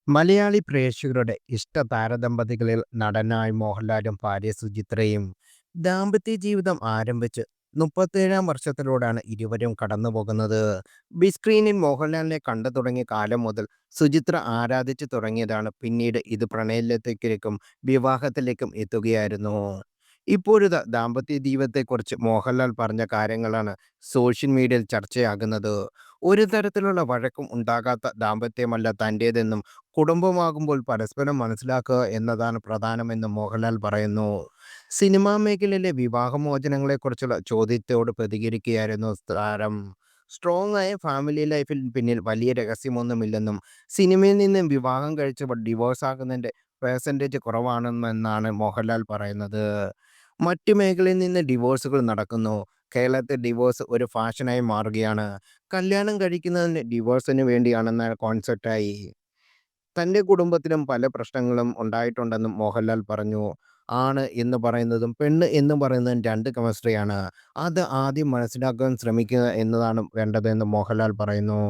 മലയാളി പ്രേക്ഷകരുടെ ഇഷ്ട താരദമ്പതികളിൽ നടനായി മോഹൻലാലും ഭാര്യ സുചിത്രയും ദാമ്പത്യ ജീവിതം ആരംഭിച്ച് 37-ാം വർഷത്തിലൂടെയാണ് ഇരുവരും കടന്നുപോകുന്നത്. ബിഗ് സ്ക്രീനിൽ മോഹൻലാലിനെ കണ്ടു തുടങ്ങിയ കാലം മുതൽ സുചിത്ര ആരാധിച്ചു തുടങ്ങിയതാണ്. പിന്നീട് ഇത് പ്രണയത്തിലേക്കും വിവാഹത്തിലേക്കും എത്തുകയായിരുന്നു. ഇപ്പോഴിതാ ദാമ്പത്യ ജീവിതത്തെക്കുറിച്ച് മോഹൻലാൽ പറഞ്ഞ കാര്യങ്ങളാണ് സോഷ്യൽ മീഡിയയിൽ ചർച്ചയാകുന്നത്. ഒരു തരത്തിലുള്ള വഴക്കും ഉണ്ടാകാത്ത ദാമ്പത്യമല്ല തൻ്റേതെന്നും കുടുംബമാകുമ്പോൾ പരസ്പരം മനസ്സിലാക്കുക എന്നതാണ് പ്രധാനമെന്നും മോഹൻലാൽ പറയുന്നു. സിനിമാ മേഖലയിലെ വിവാഹമോചനങ്ങളെക്കുറിച്ചുള്ള ചോദ്യത്തോട് പ്രതികരിക്കുകയായിരുന്നു താരം. സ്ട്രോങ് ആയ ഫാമിലി ലൈഫിൽ പിന്നിൽ വലിയ രഹസ്യമൊന്നുമില്ലെന്നും സിനിമയിൽ നിന്ന് വിവാഹം കഴിച്ചവർ ഡിവോഴ്സ് ആകുന്നതിൻ്റെ പേഴ്സൻറ്റേജ് കുറവാണെന്നാണ് മോഹൻലാൽ പറയുന്നത്. മറ്റു മേഖലയിൽ നിന്ന് ഡിവോഴ്സുകൾ നടക്കുന്നു. കേരളത്തിൽ ഡിവോഴ്സ് ഒരു ഫാഷനായി മാറുകയാണ്. കല്യാണം കഴിക്കുന്നതിന് ഡിവോഴ്സിന് വേണ്ടിയാണെന്ന കോൺസെപ്റ്റായി. തന്റെ കുടുംബത്തിലും പല പ്രശ്നങ്ങളും ഉണ്ടായിട്ടുണ്ടെന്നും മോഹൻലാൽ പറഞ്ഞു. ആണ് എന്ന് പറയുന്നതും പെണ്ണ് എന്ന് പറയുന്നതും 2 കെമിസ്ട്രിയാണ്. അത് ആദ്യം മനസ്സിലാക്കാൻ ശ്രമിക്കുക എന്നതാണ് വേണ്ടതെന്ന് മോഹൻലാൽ പറയുന്നു.